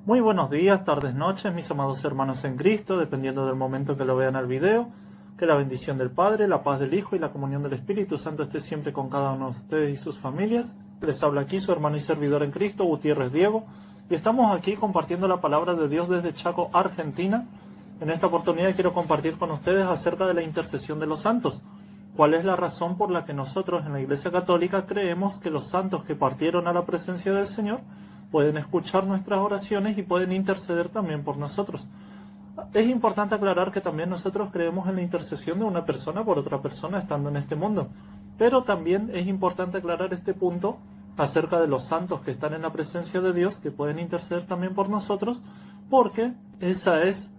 Muy buenos días, tardes, noches, mis amados hermanos en Cristo, dependiendo del momento que lo vean el video. Que la bendición del Padre, la paz del Hijo y la comunión del Espíritu Santo esté siempre con cada uno de ustedes y sus familias. Les habla aquí su hermano y servidor en Cristo, Gutiérrez Diego, y estamos aquí compartiendo la palabra de Dios desde Chaco, Argentina. En esta oportunidad quiero compartir con ustedes acerca de la intercesión de los santos. ¿Cuál es la razón por la que nosotros en la Iglesia Católica creemos que los santos que partieron a la presencia del Señor pueden escuchar nuestras oraciones y pueden interceder también por nosotros? Es importante aclarar que también nosotros creemos en la intercesión de una persona por otra persona estando en este mundo. Pero también es importante aclarar este punto acerca de los santos que están en la presencia de Dios, que pueden interceder también por nosotros, porque esa es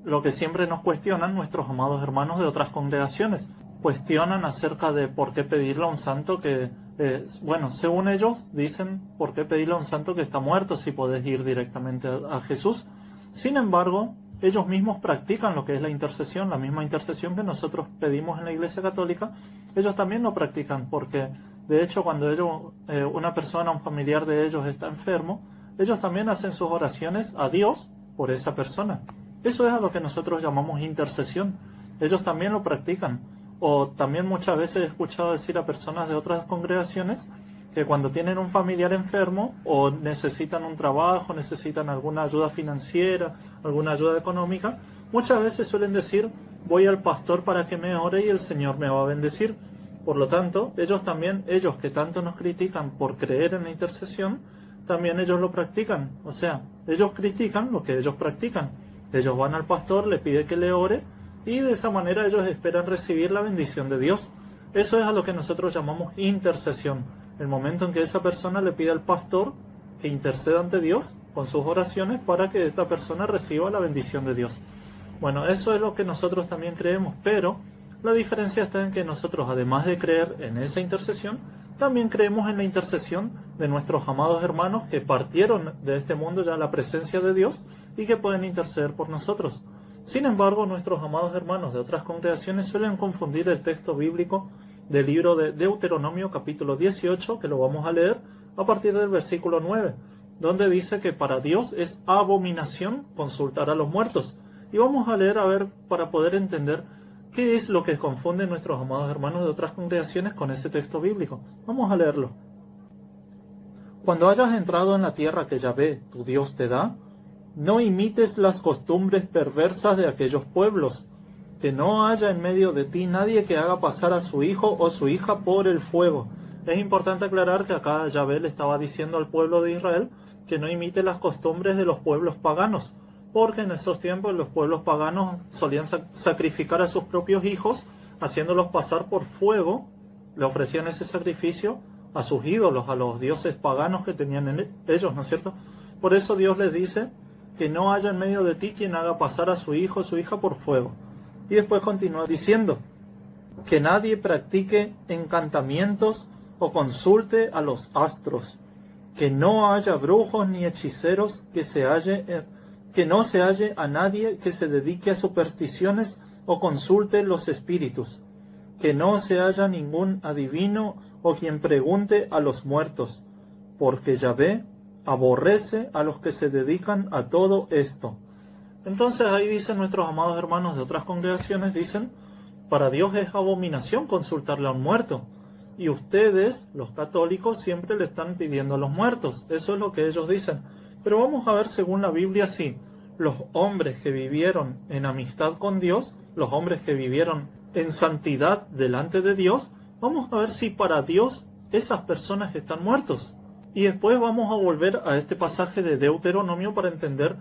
lo que siempre nos cuestionan nuestros amados hermanos de otras congregaciones. Cuestionan acerca de por qué pedirle a un santo que, según ellos, dicen por qué pedirle a un santo que está muerto si podés ir directamente a Jesús. Sin embargo, ellos mismos practican lo que es la intercesión, la misma intercesión que nosotros pedimos en la Iglesia Católica. Ellos también lo practican porque, de hecho, cuando una persona, un familiar de ellos está enfermo, ellos también hacen sus oraciones a Dios por esa persona. Eso es a lo que nosotros llamamos intercesión. Ellos también lo practican. O también muchas veces he escuchado decir a personas de otras congregaciones que cuando tienen un familiar enfermo o necesitan un trabajo, necesitan alguna ayuda financiera, alguna ayuda económica, muchas veces suelen decir: voy al pastor para que me ore y el Señor me va a bendecir. Por lo tanto, ellos que tanto nos critican por creer en la intercesión, también ellos lo practican. O sea, ellos critican lo que ellos practican. Ellos van al pastor, le piden que le ore y de esa manera ellos esperan recibir la bendición de Dios. Eso es a lo que nosotros llamamos intercesión. El momento en que esa persona le pide al pastor que interceda ante Dios con sus oraciones para que esta persona reciba la bendición de Dios. Bueno, eso es lo que nosotros también creemos, pero la diferencia está en que nosotros, además de creer en esa intercesión, también creemos en la intercesión de nuestros amados hermanos que partieron de este mundo ya a la presencia de Dios y que pueden interceder por nosotros. Sin embargo, nuestros amados hermanos de otras congregaciones suelen confundir el texto bíblico del libro de Deuteronomio capítulo 18, que lo vamos a leer a partir del versículo 9, donde dice que para Dios es abominación consultar a los muertos. Y vamos a leer para poder entender qué es lo que confunde nuestros amados hermanos de otras congregaciones con ese texto bíblico. Vamos a leerlo. Cuando hayas entrado en la tierra que Yahvé, tu Dios, te da, no imites las costumbres perversas de aquellos pueblos. Que no haya en medio de ti nadie que haga pasar a su hijo o su hija por el fuego. Es importante aclarar que acá Yahvé le estaba diciendo al pueblo de Israel que no imite las costumbres de los pueblos paganos, porque en esos tiempos los pueblos paganos solían sacrificar a sus propios hijos, haciéndolos pasar por fuego. Le ofrecían ese sacrificio a sus ídolos, a los dioses paganos que tenían ellos, ¿no es cierto? Por eso Dios les dice que no haya en medio de ti quien haga pasar a su hijo o su hija por fuego. Y después continúa diciendo que nadie practique encantamientos o consulte a los astros, que no haya brujos ni hechiceros, que no se halle a nadie que se dedique a supersticiones o consulte los espíritus, que no se haya ningún adivino o quien pregunte a los muertos, porque Yahvé aborrece a los que se dedican a todo esto. Entonces ahí dicen nuestros amados hermanos de otras congregaciones, dicen, para Dios es abominación consultarle a un muerto. Y ustedes, los católicos, siempre le están pidiendo a los muertos. Eso es lo que ellos dicen. Pero vamos a ver según la Biblia, sí, los hombres que vivieron en amistad con Dios, los hombres que vivieron en santidad delante de Dios, vamos a ver si para Dios esas personas están muertos. Y después vamos a volver a este pasaje de Deuteronomio para entender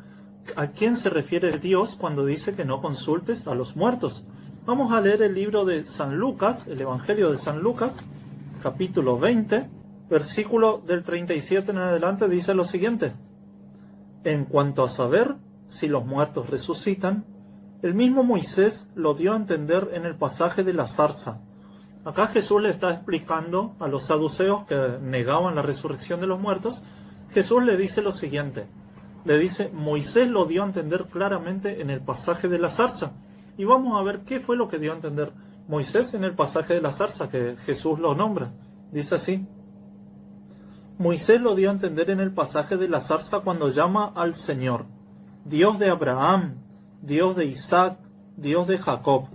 ¿a quién se refiere Dios cuando dice que no consultes a los muertos? Vamos a leer el libro de San Lucas, el Evangelio de San Lucas, capítulo 20, versículo del 37 en adelante, dice lo siguiente. En cuanto a saber si los muertos resucitan, el mismo Moisés lo dio a entender en el pasaje de la zarza. Acá Jesús le está explicando a los saduceos que negaban la resurrección de los muertos. Jesús le dice lo siguiente. Le dice, Moisés lo dio a entender claramente en el pasaje de la zarza. Y vamos a ver qué fue lo que dio a entender Moisés en el pasaje de la zarza, que Jesús lo nombra. Dice así. Moisés lo dio a entender en el pasaje de la zarza cuando llama al Señor, Dios de Abraham, Dios de Isaac, Dios de Jacob,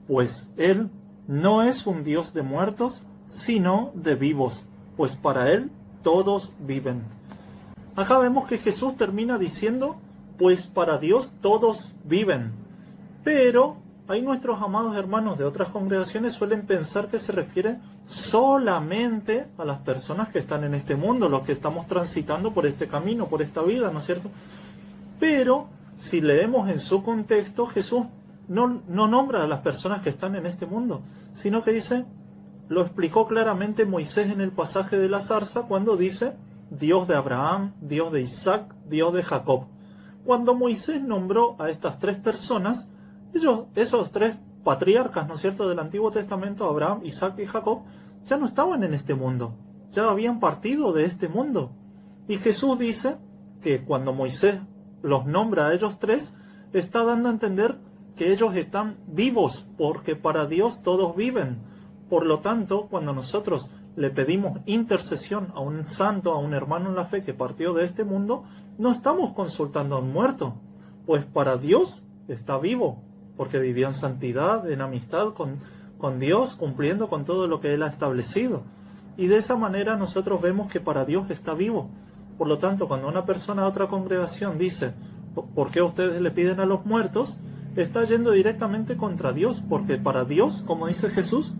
pues Él no es un Dios de muertos, sino de vivos, pues para Él todos viven. Acá vemos que Jesús termina diciendo, pues para Dios todos viven. Pero ahí nuestros amados hermanos de otras congregaciones suelen pensar que se refiere solamente a las personas que están en este mundo, los que estamos transitando por este camino, por esta vida, ¿no es cierto? Pero si leemos en su contexto, Jesús no nombra a las personas que están en este mundo, sino que dice, lo explicó claramente Moisés en el pasaje de la zarza cuando dice, Dios de Abraham, Dios de Isaac, Dios de Jacob. Cuando Moisés nombró a estas tres personas, esos tres patriarcas, ¿no es cierto?, del Antiguo Testamento, Abraham, Isaac y Jacob, ya no estaban en este mundo, ya habían partido de este mundo. Y Jesús dice que cuando Moisés los nombra a ellos tres, está dando a entender que ellos están vivos, porque para Dios todos viven. Por lo tanto, cuando nosotros le pedimos intercesión a un santo, a un hermano en la fe que partió de este mundo, no estamos consultando a un muerto, pues para Dios está vivo, porque vivió en santidad, en amistad con Dios, cumpliendo con todo lo que Él ha establecido. Y de esa manera nosotros vemos que para Dios está vivo. Por lo tanto, cuando una persona de otra congregación dice, ¿por qué ustedes le piden a los muertos?, está yendo directamente contra Dios, porque para Dios, como dice Jesús,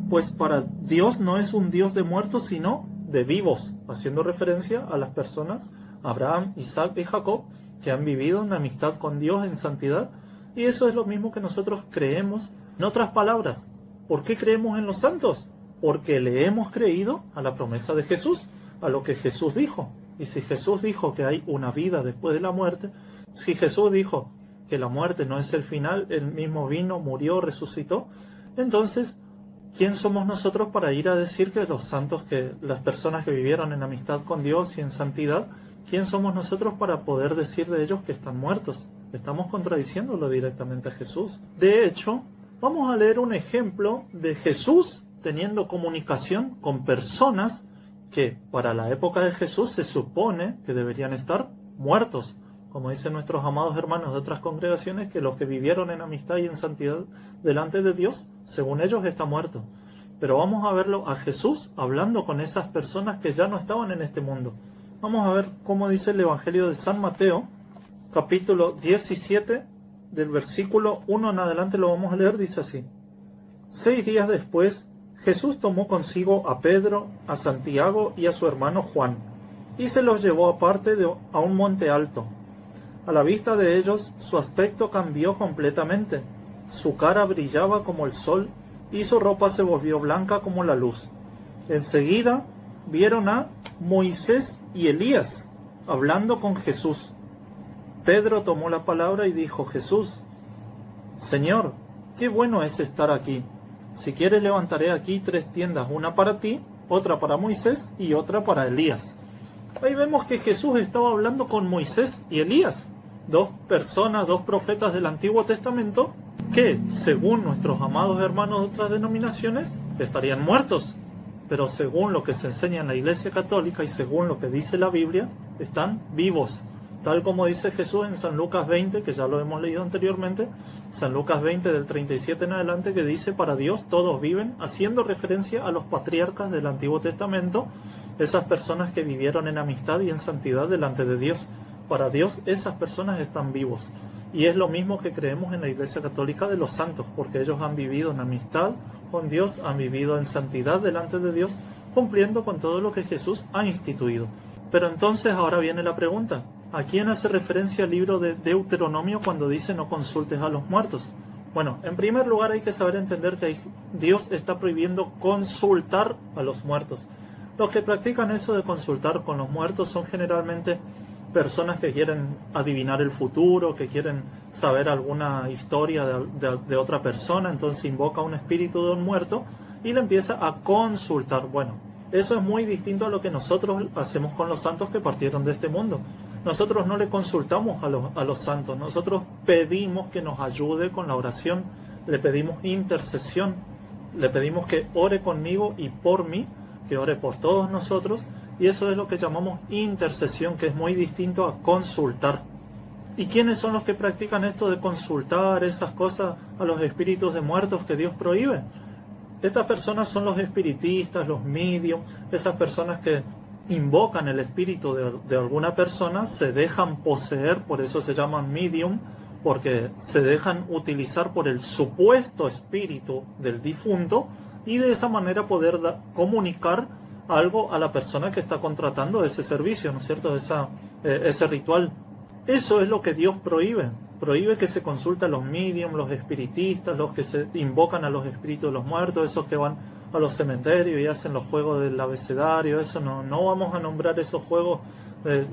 pues para Dios no es un Dios de muertos, sino de vivos, haciendo referencia a las personas, Abraham, Isaac y Jacob, que han vivido en amistad con Dios, en santidad, y eso es lo mismo que nosotros creemos. En otras palabras, ¿por qué creemos en los santos? Porque le hemos creído a la promesa de Jesús, a lo que Jesús dijo. Y si Jesús dijo que hay una vida después de la muerte, si Jesús dijo que la muerte no es el final, Él mismo vino, murió, resucitó, entonces, ¿quién somos nosotros para ir a decir que los santos, que las personas que vivieron en amistad con Dios y en santidad, quién somos nosotros para poder decir de ellos que están muertos? Estamos contradiciéndolo directamente a Jesús. De hecho, vamos a leer un ejemplo de Jesús teniendo comunicación con personas que para la época de Jesús se supone que deberían estar muertos. Como dicen nuestros amados hermanos de otras congregaciones, que los que vivieron en amistad y en santidad delante de Dios, según ellos, está muerto. Pero vamos a verlo a Jesús hablando con esas personas que ya no estaban en este mundo. Vamos a ver cómo dice el Evangelio de San Mateo, capítulo 17, del versículo 1 en adelante lo vamos a leer, dice así. 6 días después, Jesús tomó consigo a Pedro, a Santiago y a su hermano Juan, y se los llevó aparte a un monte alto. A la vista de ellos, su aspecto cambió completamente. Su cara brillaba como el sol y su ropa se volvió blanca como la luz. Enseguida vieron a Moisés y Elías hablando con Jesús. Pedro tomó la palabra y dijo, Jesús, Señor, qué bueno es estar aquí. Si quieres levantaré aquí 3 tiendas, una para ti, otra para Moisés y otra para Elías. Ahí vemos que Jesús estaba hablando con Moisés y Elías, 2 personas, 2 profetas del Antiguo Testamento, que, según nuestros amados hermanos de otras denominaciones, estarían muertos. Pero según lo que se enseña en la Iglesia Católica y según lo que dice la Biblia, están vivos. Tal como dice Jesús en San Lucas 20, que ya lo hemos leído anteriormente, San Lucas 20 del 37 en adelante, que dice, para Dios todos viven, haciendo referencia a los patriarcas del Antiguo Testamento, esas personas que vivieron en amistad y en santidad delante de Dios. Para Dios esas personas están vivos. Y es lo mismo que creemos en la Iglesia Católica de los santos, porque ellos han vivido en amistad con Dios, han vivido en santidad delante de Dios, cumpliendo con todo lo que Jesús ha instituido. Pero entonces ahora viene la pregunta, ¿a quién hace referencia el libro de Deuteronomio cuando dice no consultes a los muertos? Bueno, en primer lugar hay que saber entender que Dios está prohibiendo consultar a los muertos. Los que practican eso de consultar con los muertos son generalmente personas que quieren adivinar el futuro, que quieren saber alguna historia de otra persona, entonces invoca un espíritu de un muerto y le empieza a consultar. Bueno, eso es muy distinto a lo que nosotros hacemos con los santos que partieron de este mundo. Nosotros no le consultamos a los santos, nosotros pedimos que nos ayude con la oración, le pedimos intercesión, le pedimos que ore conmigo y por mí, que ore por todos nosotros, Y eso es lo que llamamos intercesión, que es muy distinto a consultar. ¿Y quiénes son los que practican esto de consultar esas cosas a los espíritus de muertos que Dios prohíbe? Estas personas son los espiritistas, los medium, esas personas que invocan el espíritu de alguna persona, se dejan poseer, por eso se llaman medium, porque se dejan utilizar por el supuesto espíritu del difunto y de esa manera poder comunicar algo a la persona que está contratando ese servicio, ¿no es cierto? Ese ritual. Eso es lo que Dios prohíbe. Prohíbe que se consulte a los medium, los espiritistas, los que se invocan a los espíritus de los muertos, esos que van a los cementerios y hacen los juegos del abecedario. Eso no vamos a nombrar esos juegos,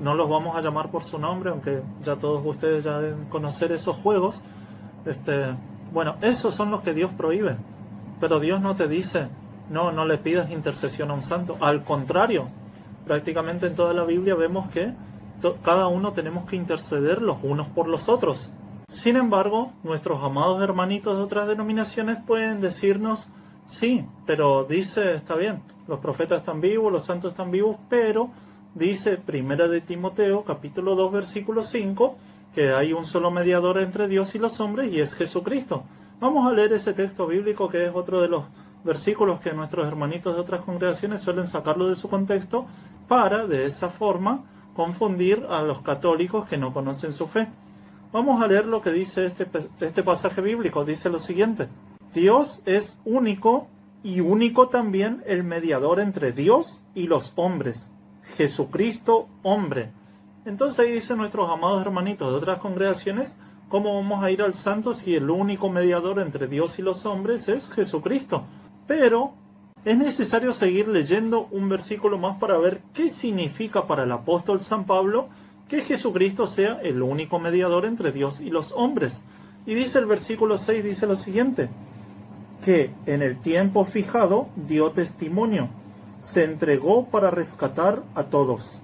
no los vamos a llamar por su nombre, aunque ya todos ustedes ya deben conocer esos juegos. Bueno, esos son los que Dios prohíbe. Pero Dios no te dice, no le pidas intercesión a un santo. Al contrario, prácticamente en toda la Biblia vemos que cada uno tenemos que interceder los unos por los otros. Sin embargo, nuestros amados hermanitos de otras denominaciones pueden decirnos, sí, pero dice, está bien, los profetas están vivos, los santos están vivos, pero dice 1 de Timoteo, capítulo 2, versículo 5, que hay un solo mediador entre Dios y los hombres y es Jesucristo. Vamos a leer ese texto bíblico, que es otro de los versículos que nuestros hermanitos de otras congregaciones suelen sacarlo de su contexto para, de esa forma, confundir a los católicos que no conocen su fe. Vamos a leer lo que dice este pasaje bíblico. Dice lo siguiente: Dios es único y único también el mediador entre Dios y los hombres, Jesucristo hombre. Entonces ahí dicen nuestros amados hermanitos de otras congregaciones, ¿cómo vamos a ir al santo si el único mediador entre Dios y los hombres es Jesucristo? Pero es necesario seguir leyendo un versículo más para ver qué significa para el apóstol San Pablo que Jesucristo sea el único mediador entre Dios y los hombres. Y dice el versículo 6, dice lo siguiente: que en el tiempo fijado dio testimonio, se entregó para rescatar a todos.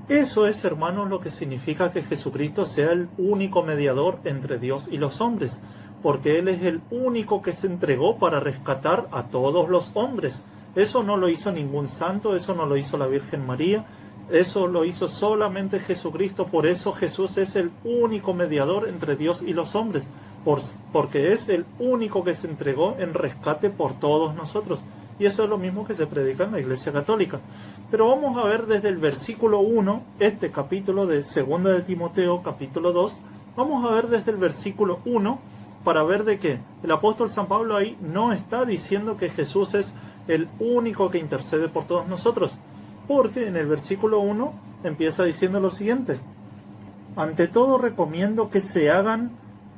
Eso es, hermanos, lo que significa que Jesucristo sea el único mediador entre Dios y los hombres, porque Él es el único que se entregó para rescatar a todos los hombres. Eso no lo hizo ningún santo, eso no lo hizo la Virgen María, eso lo hizo solamente Jesucristo. Por eso Jesús es el único mediador entre Dios y los hombres, porque es el único que se entregó en rescate por todos nosotros. Y eso es lo mismo que se predica en la Iglesia Católica. Pero vamos a ver desde el versículo 1, este capítulo de 2 de Timoteo, capítulo 2, vamos a ver desde el versículo 1, para ver de que el apóstol San Pablo ahí no está diciendo que Jesús es el único que intercede por todos nosotros, porque en el versículo 1 empieza diciendo lo siguiente: ante todo recomiendo que se hagan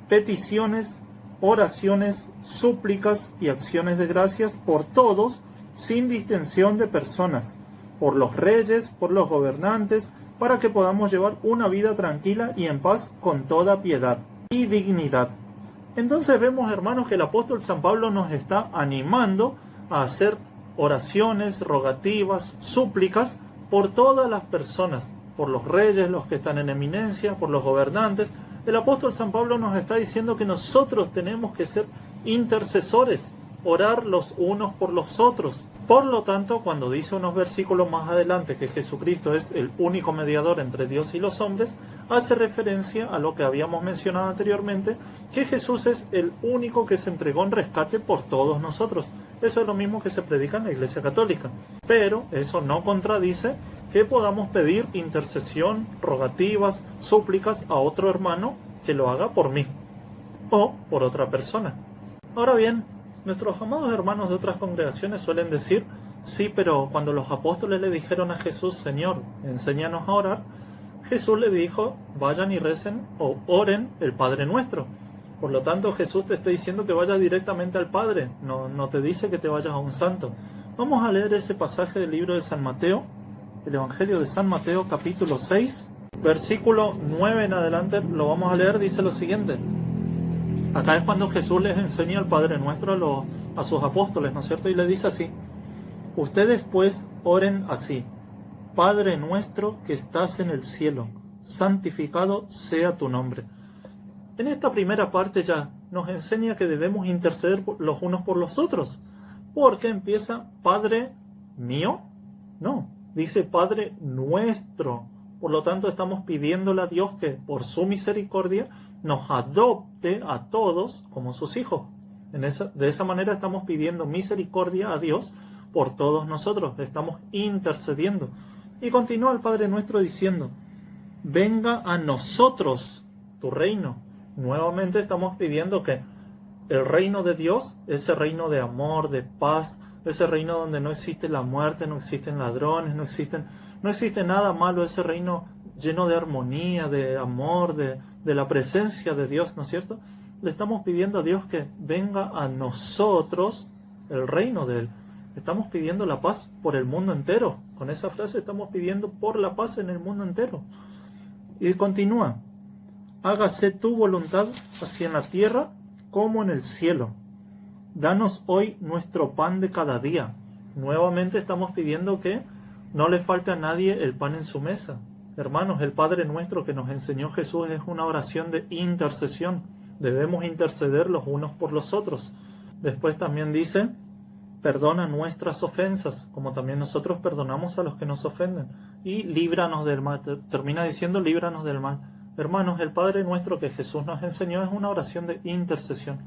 peticiones, oraciones, súplicas y acciones de gracias por todos, sin distinción de personas, por los reyes, por los gobernantes, para que podamos llevar una vida tranquila y en paz con toda piedad y dignidad. Entonces vemos, hermanos, que el apóstol San Pablo nos está animando a hacer oraciones, rogativas, súplicas por todas las personas, por los reyes, los que están en eminencia, por los gobernantes. El apóstol San Pablo nos está diciendo que nosotros tenemos que ser intercesores, orar los unos por los otros. Por lo tanto, cuando dice unos versículos más adelante que Jesucristo es el único mediador entre Dios y los hombres, hace referencia a lo que habíamos mencionado anteriormente, que Jesús es el único que se entregó en rescate por todos nosotros. Eso es lo mismo que se predica en la Iglesia Católica. Pero eso no contradice que podamos pedir intercesión, rogativas, súplicas a otro hermano que lo haga por mí o por otra persona. Ahora bien, nuestros amados hermanos de otras congregaciones suelen decir, sí, pero cuando los apóstoles le dijeron a Jesús, Señor, enséñanos a orar, Jesús le dijo, vayan y recen o oren el Padre Nuestro. Por lo tanto, Jesús te está diciendo que vayas directamente al Padre, no te dice que te vayas a un santo. Vamos a leer ese pasaje del libro de San Mateo, el Evangelio de San Mateo, capítulo 6, versículo 9 en adelante, lo vamos a leer, dice lo siguiente. Acá es cuando Jesús les enseña al Padre Nuestro a sus apóstoles, ¿no es cierto? Y le dice así: ustedes pues oren así: Padre nuestro que estás en el cielo, santificado sea tu nombre. En esta primera parte ya nos enseña que debemos interceder los unos por los otros, porque empieza Padre mío. No, dice Padre nuestro. Por lo tanto, estamos pidiéndole a Dios que por su misericordia nos adopte a todos como sus hijos. De esa manera estamos pidiendo misericordia a Dios por todos nosotros. Estamos intercediendo. Y continúa el Padre nuestro diciendo: venga a nosotros tu reino. Nuevamente estamos pidiendo que el reino de Dios, ese reino de amor, de paz, ese reino donde no existe la muerte, no existen ladrones, no existe nada malo, ese reino lleno de armonía, de amor, de la presencia de Dios, ¿no es cierto? Le estamos pidiendo a Dios que venga a nosotros el reino de Él. Estamos pidiendo la paz por el mundo entero. Con esa frase estamos pidiendo por la paz en el mundo entero. Y continúa: hágase tu voluntad así en la tierra como en el cielo. Danos hoy nuestro pan de cada día. Nuevamente estamos pidiendo que no le falte a nadie el pan en su mesa. Hermanos, el Padre nuestro que nos enseñó Jesús es una oración de intercesión. Debemos interceder los unos por los otros. Después también dice: perdona nuestras ofensas, como también nosotros perdonamos a los que nos ofenden. Y líbranos del mal. Termina diciendo: líbranos del mal. Hermanos, el Padre nuestro que Jesús nos enseñó es una oración de intercesión.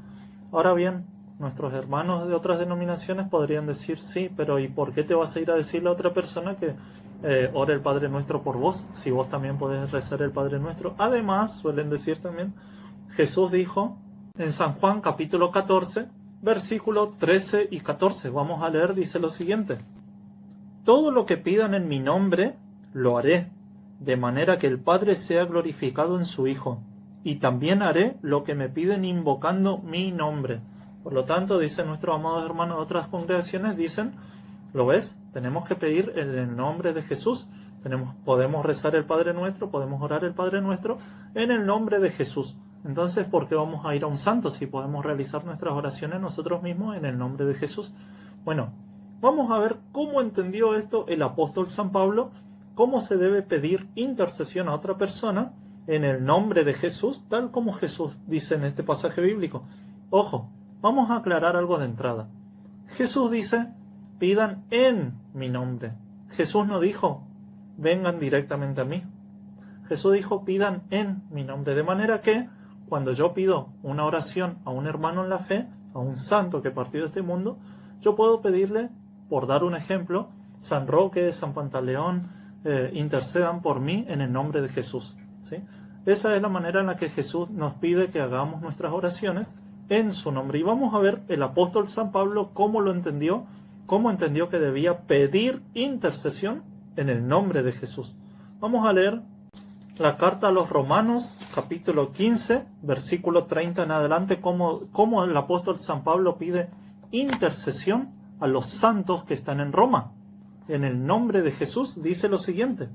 Ahora bien, nuestros hermanos de otras denominaciones podrían decir: sí, pero ¿y por qué te vas a ir a decirle a otra persona que ore el Padre Nuestro por vos, si vos también podés rezar el Padre Nuestro? Además, suelen decir también, Jesús dijo en San Juan capítulo 14, versículos 13 y 14. Vamos a leer, dice lo siguiente: todo lo que pidan en mi nombre, lo haré, de manera que el Padre sea glorificado en su Hijo. Y también haré lo que me piden invocando mi nombre. Por lo tanto, dicen nuestros amados hermanos de otras congregaciones, dicen: ¿lo ves? Tenemos que pedir en el nombre de Jesús. Podemos rezar el Padre Nuestro, podemos orar el Padre Nuestro en el nombre de Jesús. Entonces, ¿por qué vamos a ir a un santo si podemos realizar nuestras oraciones nosotros mismos en el nombre de Jesús? Bueno, vamos a ver cómo entendió esto el apóstol San Pablo, cómo se debe pedir intercesión a otra persona en el nombre de Jesús, tal como Jesús dice en este pasaje bíblico. Ojo, vamos a aclarar algo de entrada. Jesús dice: pidan en mi nombre. Jesús no dijo: vengan directamente a mí. Jesús dijo: pidan en mi nombre. De manera que cuando yo pido una oración a un hermano en la fe, a un santo que partió de este mundo, yo puedo pedirle, por dar un ejemplo, San Roque, San Pantaleón, intercedan por mí en el nombre de Jesús, ¿sí? Esa es la manera en la que Jesús nos pide que hagamos nuestras oraciones en su nombre. Y vamos a ver el apóstol San Pablo cómo lo entendió, cómo entendió que debía pedir intercesión en el nombre de Jesús. Vamos a leer la carta a los Romanos, capítulo 15, versículo 30 en adelante, cómo el apóstol San Pablo pide intercesión a los santos que están en Roma. En el nombre de Jesús dice lo siguiente: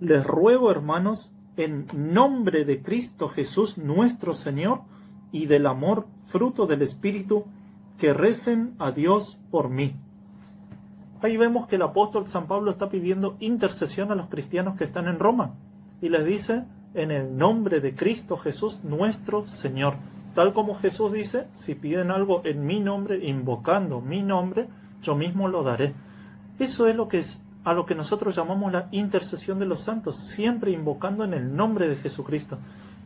les ruego, hermanos, en nombre de Cristo Jesús nuestro Señor y del amor fruto del Espíritu, que recen a Dios por mí. Ahí vemos que el apóstol San Pablo está pidiendo intercesión a los cristianos que están en Roma y les dice: en el nombre de Cristo Jesús nuestro Señor. Tal como Jesús dice: si piden algo en mi nombre, invocando mi nombre, yo mismo lo daré. Eso es a lo que nosotros llamamos la intercesión de los santos, siempre invocando en el nombre de Jesucristo.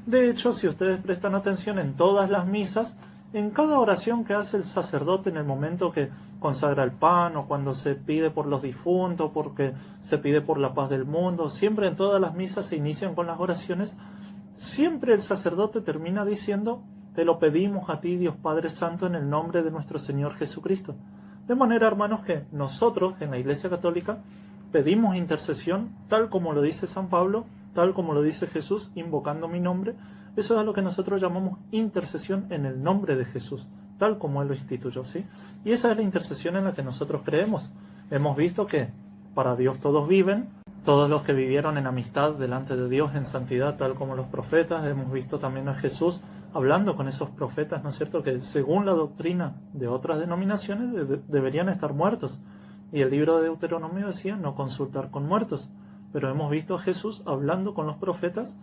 De hecho, si ustedes prestan atención en todas las misas, en cada oración que hace el sacerdote en el momento que consagra el pan, o cuando se pide por los difuntos, porque se pide por la paz del mundo, siempre en todas las misas se inician con las oraciones, siempre el sacerdote termina diciendo: te lo pedimos a ti, Dios Padre Santo, en el nombre de nuestro Señor Jesucristo. De manera, hermanos, que nosotros en la Iglesia Católica pedimos intercesión, tal como lo dice San Pablo, tal como lo dice Jesús, invocando mi nombre. Eso es lo que nosotros llamamos intercesión en el nombre de Jesús, tal como Él lo instituyó, ¿sí? Y esa es la intercesión en la que nosotros creemos. Hemos visto que para Dios todos viven, todos los que vivieron en amistad delante de Dios, en santidad, tal como los profetas. Hemos visto también a Jesús hablando con esos profetas, ¿no es cierto?, que según la doctrina de otras denominaciones deberían estar muertos. Y el libro de Deuteronomio decía: no consultar con muertos. Pero hemos visto a Jesús hablando con los profetas,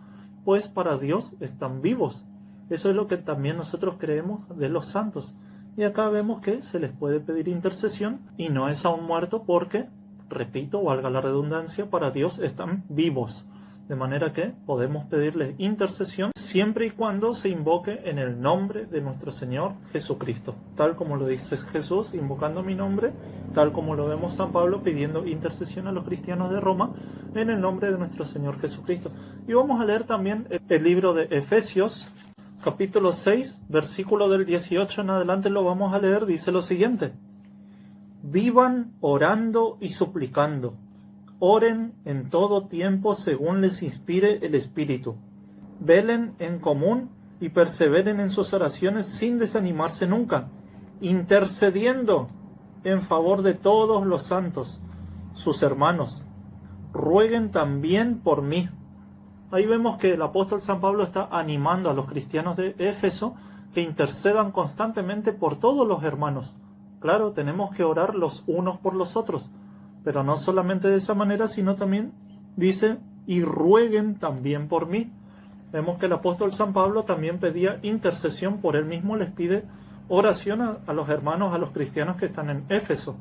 pues para Dios están vivos. Eso es lo que también nosotros creemos de los santos. Y acá vemos que se les puede pedir intercesión y no es a un muerto, porque repito, valga la redundancia, para Dios están vivos. De manera que podemos pedirle intercesión siempre y cuando se invoque en el nombre de nuestro Señor Jesucristo. Tal como lo dice Jesús, invocando mi nombre, tal como lo vemos San Pablo pidiendo intercesión a los cristianos de Roma en el nombre de nuestro Señor Jesucristo. Y vamos a leer también el libro de Efesios, capítulo 6, versículo del 18 en adelante lo vamos a leer, dice lo siguiente: vivan orando y suplicando. Oren en todo tiempo según les inspire el Espíritu. Velen en común y perseveren en sus oraciones sin desanimarse nunca, intercediendo en favor de todos los santos, sus hermanos. Rueguen también por mí. Ahí vemos que el apóstol San Pablo está animando a los cristianos de Éfeso que intercedan constantemente por todos los hermanos. Claro, tenemos que orar los unos por los otros. Pero no solamente de esa manera, sino también dice, y rueguen también por mí. Vemos que el apóstol San Pablo también pedía intercesión por él mismo, les pide oración a los hermanos, a los cristianos que están en Éfeso.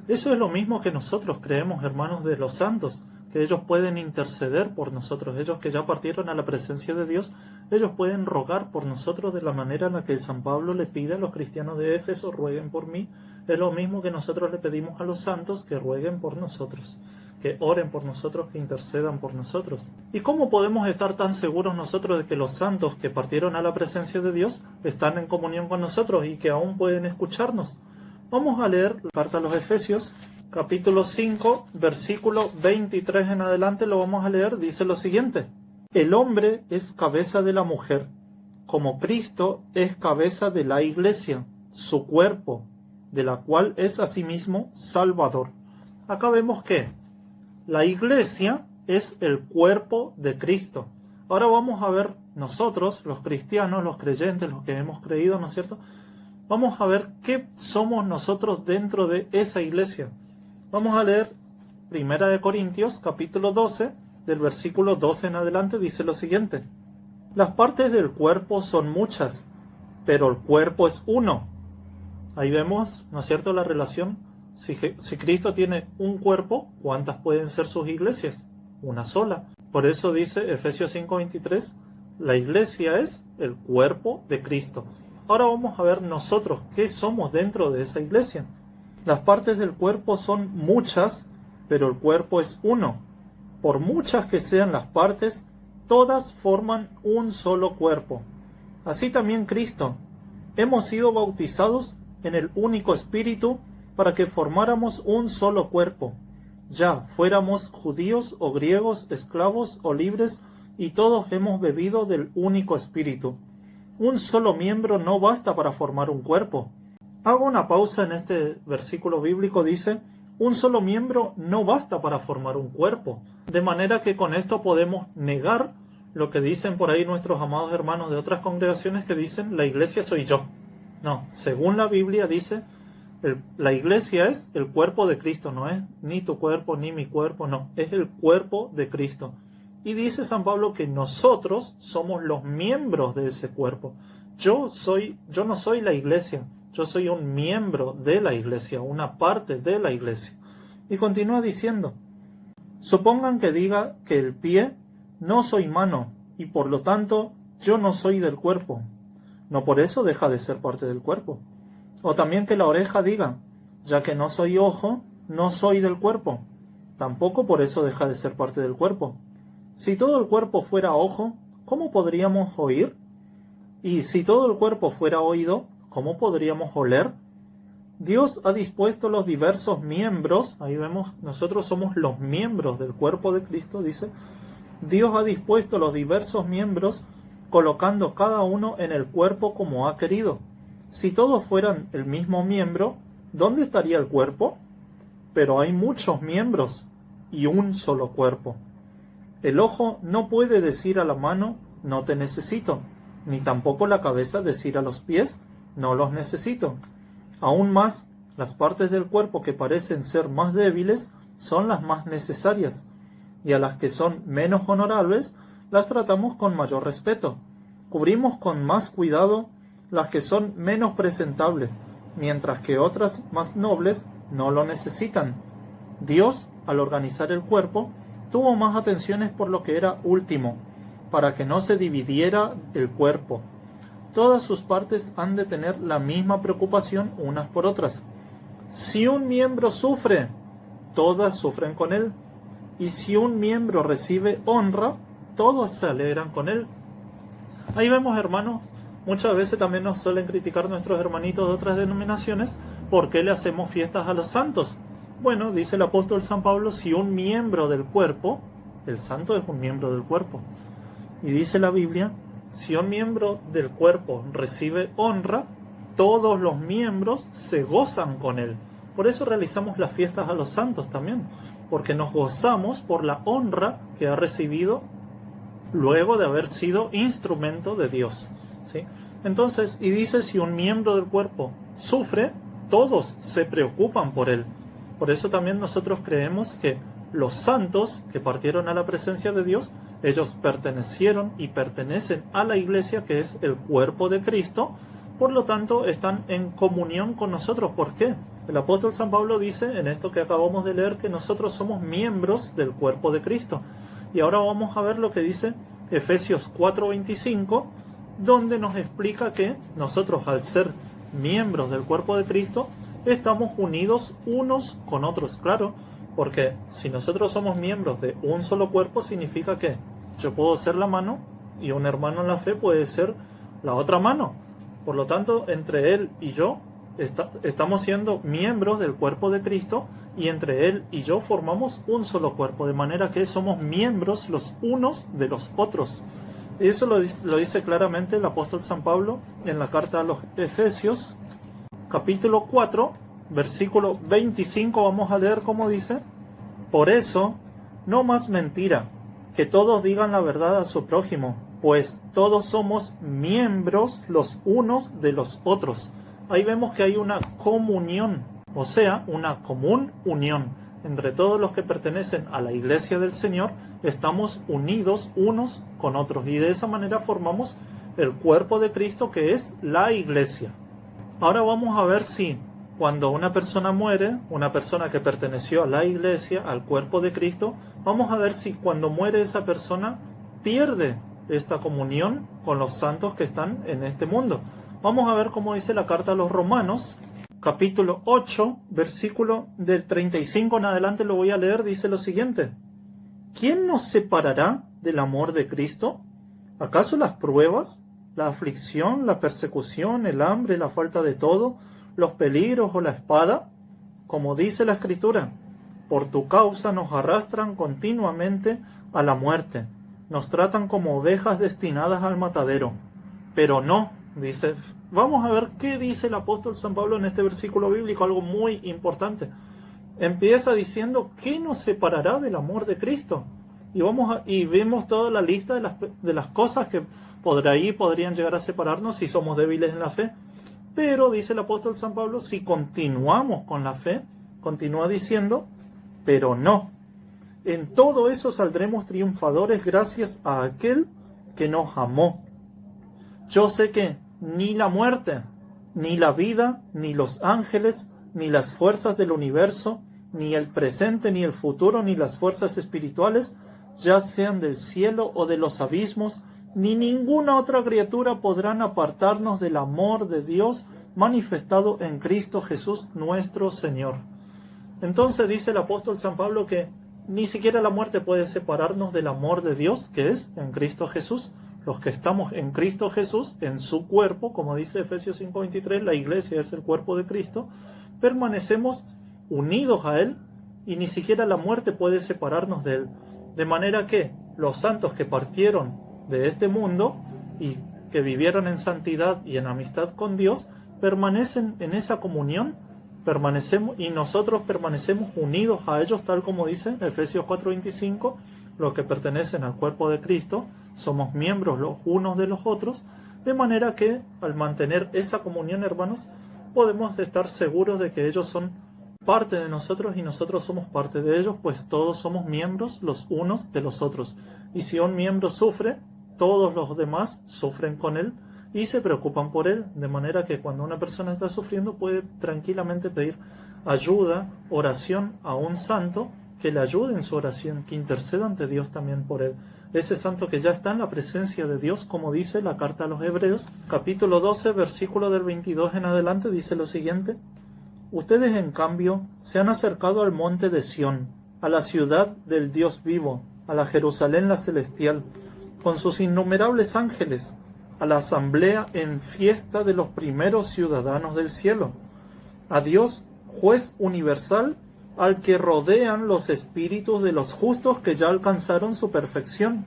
Eso es lo mismo que nosotros creemos, hermanos de los santos, que ellos pueden interceder por nosotros, ellos que ya partieron a la presencia de Dios, ellos pueden rogar por nosotros de la manera en la que San Pablo le pide a los cristianos de Éfeso, rueguen por mí. Es lo mismo que nosotros le pedimos a los santos, que rueguen por nosotros, que oren por nosotros, que intercedan por nosotros. ¿Y cómo podemos estar tan seguros nosotros de que los santos que partieron a la presencia de Dios están en comunión con nosotros y que aún pueden escucharnos? Vamos a leer la carta a los Efesios, capítulo 5, versículo 23 en adelante, lo vamos a leer, dice lo siguiente: el hombre es cabeza de la mujer, como Cristo es cabeza de la Iglesia, su cuerpo, de la cual es asimismo Salvador. Acá vemos que la Iglesia es el cuerpo de Cristo. Ahora vamos a ver nosotros, los cristianos, los creyentes, los que hemos creído, ¿no es cierto? Vamos a ver qué somos nosotros dentro de esa Iglesia. Vamos a leer 1 Corintios, capítulo 12, del versículo 12 en adelante, dice lo siguiente: las partes del cuerpo son muchas, pero el cuerpo es uno. Ahí vemos, ¿no es cierto?, la relación. Si Cristo tiene un cuerpo, ¿cuántas pueden ser sus iglesias? Una sola. Por eso dice Efesios 5:23, la iglesia es el cuerpo de Cristo. Ahora vamos a ver nosotros qué somos dentro de esa iglesia. Las partes del cuerpo son muchas, pero el cuerpo es uno. Por muchas que sean las partes, todas forman un solo cuerpo. Así también Cristo. Hemos sido bautizados en el único Espíritu para que formáramos un solo cuerpo, ya fuéramos judíos o griegos, esclavos o libres, y todos hemos bebido del único Espíritu. Un solo miembro no basta para formar un cuerpo. Hago una pausa en este versículo bíblico, dice, un solo miembro no basta para formar un cuerpo. De manera que con esto podemos negar lo que dicen por ahí nuestros amados hermanos de otras congregaciones que dicen, la iglesia soy yo. No, según la Biblia dice, la iglesia es el cuerpo de Cristo, no es ni tu cuerpo ni mi cuerpo, no, es el cuerpo de Cristo. Y dice San Pablo que nosotros somos los miembros de ese cuerpo. Yo no soy la iglesia, yo soy un miembro de la iglesia, una parte de la iglesia. Y continúa diciendo, supongan que diga que el pie no soy mano y por lo tanto yo no soy del cuerpo. No por eso deja de ser parte del cuerpo. O también que la oreja diga, ya que no soy ojo, no soy del cuerpo. Tampoco por eso deja de ser parte del cuerpo. Si todo el cuerpo fuera ojo, ¿cómo podríamos oír? Y si todo el cuerpo fuera oído, ¿cómo podríamos oler? Dios ha dispuesto los diversos miembros, ahí vemos, nosotros somos los miembros del cuerpo de Cristo, dice, Dios ha dispuesto los diversos miembros colocando cada uno en el cuerpo como ha querido. Si todos fueran el mismo miembro, ¿dónde estaría el cuerpo? Pero hay muchos miembros y un solo cuerpo. El ojo no puede decir a la mano, no te necesito, ni tampoco la cabeza decir a los pies, no los necesito. Aún más, las partes del cuerpo que parecen ser más débiles son las más necesarias, y a las que son menos honorables las tratamos con mayor respeto. Cubrimos con más cuidado las que son menos presentables, mientras que otras más nobles no lo necesitan. Dios, al organizar el cuerpo, tuvo más atenciones por lo que era último, para que no se dividiera el cuerpo. Todas sus partes han de tener la misma preocupación unas por otras. Si un miembro sufre, todas sufren con él. Y si un miembro recibe honra, todos se alegran con él. Ahí vemos, hermanos, muchas veces también nos suelen criticar nuestros hermanitos de otras denominaciones, ¿por qué le hacemos fiestas a los santos? Bueno, dice el apóstol San Pablo, si un miembro del cuerpo, el santo es un miembro del cuerpo, y dice la Biblia, si un miembro del cuerpo recibe honra, todos los miembros se gozan con él. Por eso realizamos las fiestas a los santos también, porque nos gozamos por la honra que ha recibido luego de haber sido instrumento de Dios, ¿sí? Entonces, y dice, si un miembro del cuerpo sufre, todos se preocupan por él. Por eso también nosotros creemos que los santos que partieron a la presencia de Dios, ellos pertenecieron y pertenecen a la iglesia, que es el cuerpo de Cristo. Por lo tanto, están en comunión con nosotros. ¿Por qué? El apóstol San Pablo dice en esto que acabamos de leer que nosotros somos miembros del cuerpo de Cristo. Y ahora vamos a ver lo que dice Efesios 4:25, donde nos explica que nosotros, al ser miembros del cuerpo de Cristo, estamos unidos unos con otros. Claro, porque si nosotros somos miembros de un solo cuerpo, significa que yo puedo ser la mano y un hermano en la fe puede ser la otra mano. Por lo tanto, entre él y yo estamos siendo miembros del cuerpo de Cristo, y entre él y yo formamos un solo cuerpo, de manera que somos miembros los unos de los otros. Eso lo dice claramente el apóstol San Pablo en la carta a los Efesios, capítulo 4, versículo 25. Vamos a leer cómo dice: por eso, no más mentira, que todos digan la verdad a su prójimo, pues todos somos miembros los unos de los otros. Ahí vemos que hay una comunión, o sea, una común unión. Entre todos los que pertenecen a la iglesia del Señor, estamos unidos unos con otros. Y de esa manera formamos el cuerpo de Cristo, que es la iglesia. Ahora vamos a ver si cuando una persona muere, una persona que perteneció a la iglesia, al cuerpo de Cristo, vamos a ver si cuando muere esa persona pierde esta comunión con los santos que están en este mundo. Vamos a ver cómo dice la carta a los Romanos, capítulo 8, versículo del 35 en adelante, lo voy a leer. Dice lo siguiente: ¿quién nos separará del amor de Cristo? ¿Acaso las pruebas, la aflicción, la persecución, el hambre, la falta de todo, los peligros o la espada? Como dice la Escritura, por tu causa nos arrastran continuamente a la muerte, nos tratan como ovejas destinadas al matadero. Pero no, dice, vamos a ver qué dice el apóstol San Pablo en este versículo bíblico, algo muy importante. Empieza diciendo, ¿qué nos separará del amor de Cristo? Y vemos toda la lista de las cosas que podrían llegar a separarnos si somos débiles en la fe. Pero, dice el apóstol San Pablo, si continuamos con la fe, continúa diciendo, pero no. En todo eso saldremos triunfadores gracias a aquel que nos amó. Yo sé que ni la muerte, ni la vida, ni los ángeles, ni las fuerzas del universo, ni el presente, ni el futuro, ni las fuerzas espirituales, ya sean del cielo o de los abismos, ni ninguna otra criatura podrán apartarnos del amor de Dios manifestado en Cristo Jesús nuestro Señor. Entonces dice el apóstol San Pablo que ni siquiera la muerte puede separarnos del amor de Dios, que es en Cristo Jesús. Los que estamos en Cristo Jesús, en su cuerpo, como dice Efesios 5:23, la iglesia es el cuerpo de Cristo, permanecemos unidos a Él y ni siquiera la muerte puede separarnos de Él. De manera que los santos que partieron de este mundo y que vivieron en santidad y en amistad con Dios, permanecen en esa comunión, y nosotros permanecemos unidos a ellos, tal como dice Efesios 4:25, los que pertenecen al cuerpo de Cristo, somos miembros los unos de los otros, de manera que al mantener esa comunión, hermanos, podemos estar seguros de que ellos son parte de nosotros y nosotros somos parte de ellos, pues todos somos miembros los unos de los otros. Y si un miembro sufre, todos los demás sufren con él y se preocupan por él, de manera que cuando una persona está sufriendo puede tranquilamente pedir ayuda, oración a un santo que le ayude en su oración, que interceda ante Dios también por él. Ese santo que ya está en la presencia de Dios, como dice la carta a los Hebreos, capítulo 12, versículo del 22 en adelante, dice lo siguiente: ustedes, en cambio, se han acercado al monte de Sión, a la ciudad del Dios vivo, a la Jerusalén la celestial, con sus innumerables ángeles, a la asamblea en fiesta de los primeros ciudadanos del cielo, a Dios, juez universal, al que rodean los espíritus de los justos que ya alcanzaron su perfección,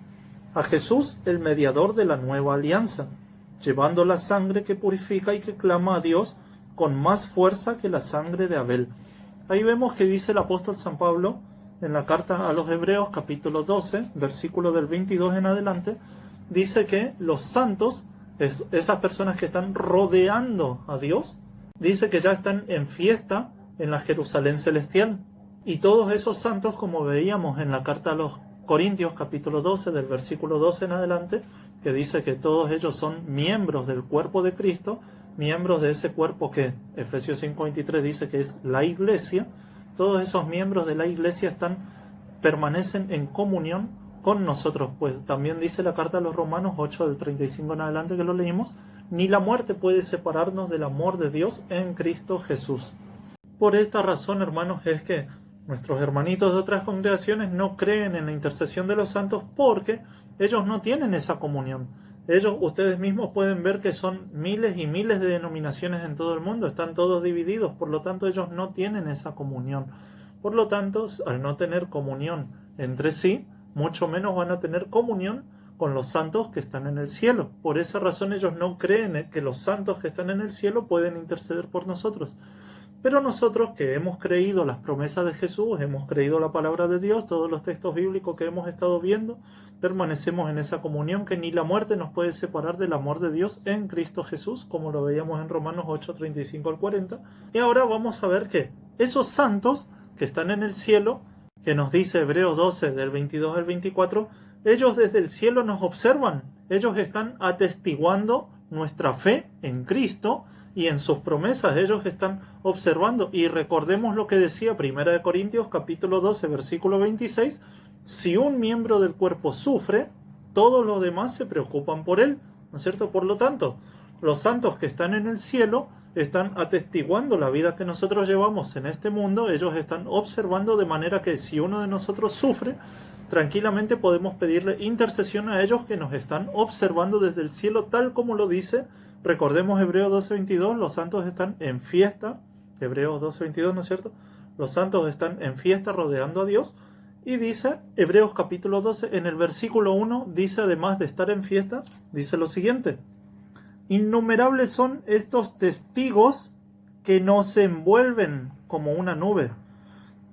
a Jesús, el mediador de la nueva alianza, llevando la sangre que purifica y que clama a Dios con más fuerza que la sangre de Abel. Ahí vemos que dice el apóstol San Pablo en la carta a los Hebreos, capítulo 12, versículo del 22 en adelante, dice que los santos, esas personas que están rodeando a Dios, dice que ya están en fiesta en la Jerusalén celestial. Y todos esos santos, como veíamos en la carta a los Corintios, capítulo 12, del versículo 12 en adelante, que dice que todos ellos son miembros del cuerpo de Cristo, miembros de ese cuerpo que Efesios 5:23 dice que es la iglesia. Todos esos miembros de la iglesia permanecen en comunión con nosotros, pues también dice la carta a los Romanos 8 del 35 en adelante, que lo leímos: ni la muerte puede separarnos del amor de Dios en Cristo Jesús. Por esta razón, hermanos, es que nuestros hermanitos de otras congregaciones no creen en la intercesión de los santos, porque ellos no tienen esa comunión. Ustedes mismos pueden ver que son miles y miles de denominaciones en todo el mundo, están todos divididos, por lo tanto ellos no tienen esa comunión. Por lo tanto, al no tener comunión entre sí, mucho menos van a tener comunión con los santos que están en el cielo. Por esa razón ellos no creen que los santos que están en el cielo pueden interceder por nosotros. Pero nosotros, que hemos creído las promesas de Jesús, hemos creído la palabra de Dios, todos los textos bíblicos que hemos estado viendo, permanecemos en esa comunión, que ni la muerte nos puede separar del amor de Dios en Cristo Jesús, como lo veíamos en Romanos 8, 35 al 40. Y ahora vamos a ver que esos santos que están en el cielo, que nos dice Hebreos 12, del 22 al 24, ellos desde el cielo nos observan, ellos están atestiguando nuestra fe en Cristo y en sus promesas, ellos están observando. Y recordemos lo que decía 1 Corintios capítulo 12, versículo 26, si un miembro del cuerpo sufre, todos los demás se preocupan por él, ¿no es cierto? Por lo tanto, los santos que están en el cielo están atestiguando la vida que nosotros llevamos en este mundo, ellos están observando, de manera que si uno de nosotros sufre, tranquilamente podemos pedirle intercesión a ellos que nos están observando desde el cielo, tal como lo dice. Recordemos Hebreos 12:22, los santos están en fiesta, Hebreos 12:22, ¿no es cierto? Los santos están en fiesta rodeando a Dios. Y dice Hebreos capítulo 12, en el versículo 1, dice, además de estar en fiesta, dice lo siguiente: innumerables son estos testigos que nos envuelven como una nube.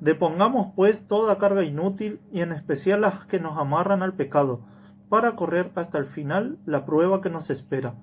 Depongamos pues toda carga inútil, y en especial las que nos amarran al pecado, para correr hasta el final la prueba que nos espera.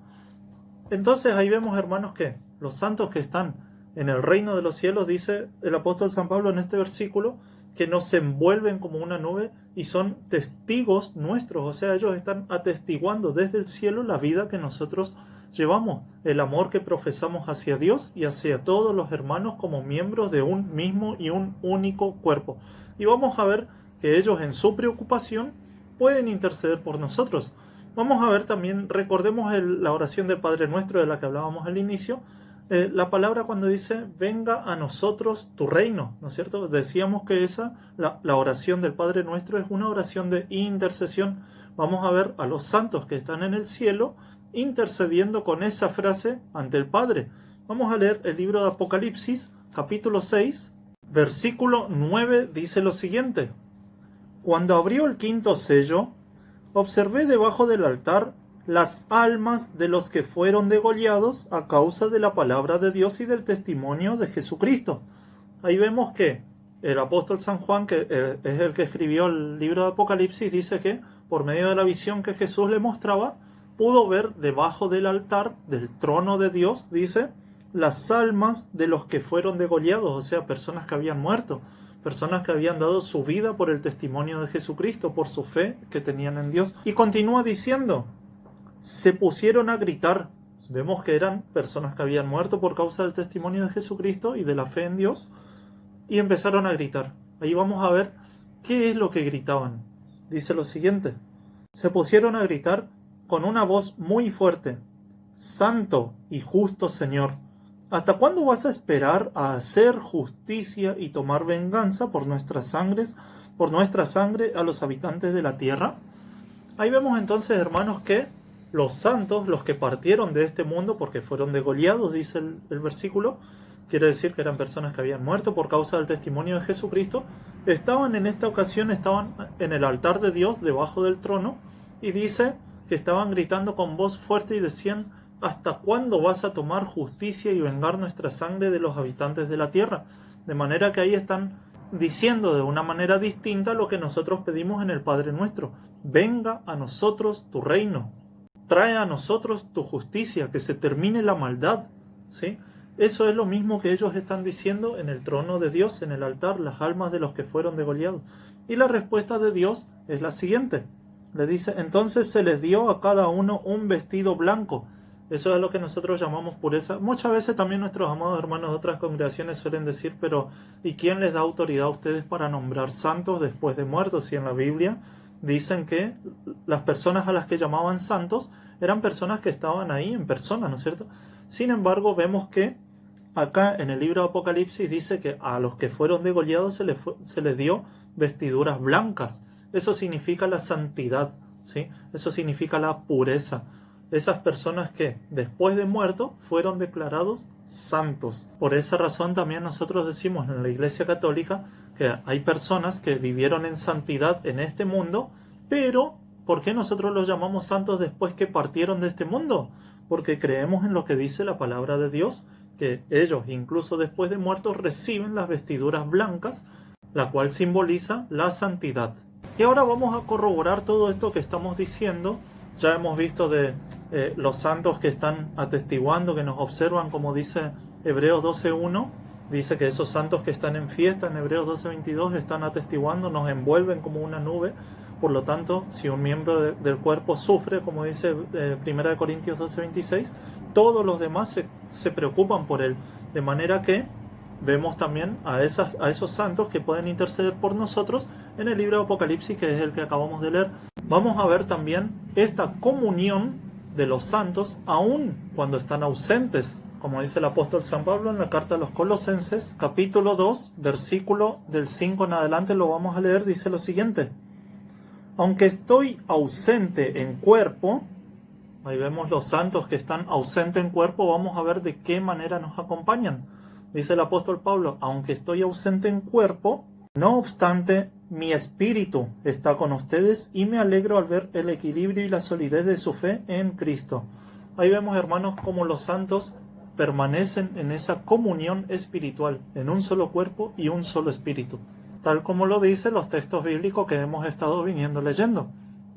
Entonces ahí vemos, hermanos, que los santos que están en el reino de los cielos, dice el apóstol San Pablo en este versículo, que nos envuelven como una nube y son testigos nuestros. O sea, ellos están atestiguando desde el cielo la vida que nosotros llevamos, el amor que profesamos hacia Dios y hacia todos los hermanos como miembros de un mismo y un único cuerpo. Y vamos a ver que ellos, en su preocupación, pueden interceder por nosotros. Vamos a ver también, recordemos la oración del Padre Nuestro de la que hablábamos al inicio, la palabra cuando dice venga a nosotros tu reino, ¿no es cierto? Decíamos que la oración del Padre Nuestro es una oración de intercesión. Vamos a ver a los santos que están en el cielo intercediendo con esa frase ante el Padre. Vamos a leer el libro de Apocalipsis, capítulo 6, versículo 9, dice lo siguiente: cuando abrió el quinto sello, observé debajo del altar las almas de los que fueron degollados a causa de la palabra de Dios y del testimonio de Jesucristo. Ahí vemos que el apóstol San Juan, que es el que escribió el libro de Apocalipsis, dice que por medio de la visión que Jesús le mostraba, pudo ver debajo del altar, del trono de Dios, dice, las almas de los que fueron degollados, o sea, personas que habían muerto, personas que habían dado su vida por el testimonio de Jesucristo, por su fe que tenían en Dios. Y continúa diciendo, se pusieron a gritar. Vemos que eran personas que habían muerto por causa del testimonio de Jesucristo y de la fe en Dios. y empezaron a gritar. Ahí vamos a ver qué es lo que gritaban. Dice lo siguiente: se pusieron a gritar con una voz muy fuerte: Santo y justo Señor, ¿hasta cuándo vas a esperar a hacer justicia y tomar venganza por nuestra sangre a los habitantes de la tierra? Ahí vemos entonces, hermanos, que los santos, los que partieron de este mundo porque fueron degollados, dice el versículo, quiere decir que eran personas que habían muerto por causa del testimonio de Jesucristo, estaban en esta ocasión, estaban en el altar de Dios, debajo del trono, y dice que estaban gritando con voz fuerte y decían: ¿hasta cuándo vas a tomar justicia y vengar nuestra sangre de los habitantes de la tierra? De manera que ahí están diciendo de una manera distinta lo que nosotros pedimos en el Padre Nuestro: venga a nosotros tu reino, trae a nosotros tu justicia, que se termine la maldad, ¿sí? Eso es lo mismo que ellos están diciendo en el trono de Dios, en el altar, las almas de los que fueron degollados. Y la respuesta de Dios es la siguiente. Le dice: entonces se les dio a cada uno un vestido blanco. Eso es lo que nosotros llamamos pureza. Muchas veces también nuestros amados hermanos de otras congregaciones suelen decir: pero ¿y quién les da autoridad a ustedes para nombrar santos después de muertos? Si en la Biblia dicen que las personas a las que llamaban santos eran personas que estaban ahí en persona, ¿no es cierto? Sin embargo, vemos que acá en el libro de Apocalipsis dice que a los que fueron degollados se les dio vestiduras blancas. Eso significa la santidad, ¿sí? Eso significa la pureza. Esas personas que después de muerto fueron declarados santos. Por esa razón también nosotros decimos en la Iglesia Católica que hay personas que vivieron en santidad en este mundo, pero ¿por qué nosotros los llamamos santos después que partieron de este mundo? Porque creemos en lo que dice la palabra de Dios, que ellos incluso después de muertos reciben las vestiduras blancas, la cual simboliza la santidad. Y ahora vamos a corroborar todo esto que estamos diciendo. Ya hemos visto de los santos que están atestiguando, que nos observan, como dice Hebreos 12.1, dice que esos santos que están en fiesta en Hebreos 12.22 están atestiguando, nos envuelven como una nube. Por lo tanto, si un miembro del cuerpo sufre, como dice 1 Corintios 12.26, todos los demás se preocupan por él. De manera que vemos también a esos santos que pueden interceder por nosotros en el libro de Apocalipsis, que es el que acabamos de leer. Vamos a ver también esta comunión de los santos, aun cuando están ausentes, como dice el apóstol San Pablo en la carta a los Colosenses, capítulo 2, versículo del 5 en adelante, lo vamos a leer, dice lo siguiente: aunque estoy ausente en cuerpo, ahí vemos los santos que están ausentes en cuerpo, vamos a ver de qué manera nos acompañan. Dice el apóstol Pablo: aunque estoy ausente en cuerpo, no obstante, mi espíritu está con ustedes y me alegro al ver el equilibrio y la solidez de su fe en Cristo. Ahí vemos, hermanos, cómo los santos permanecen en esa comunión espiritual, en un solo cuerpo y un solo espíritu, tal como lo dicen los textos bíblicos que hemos estado viniendo leyendo,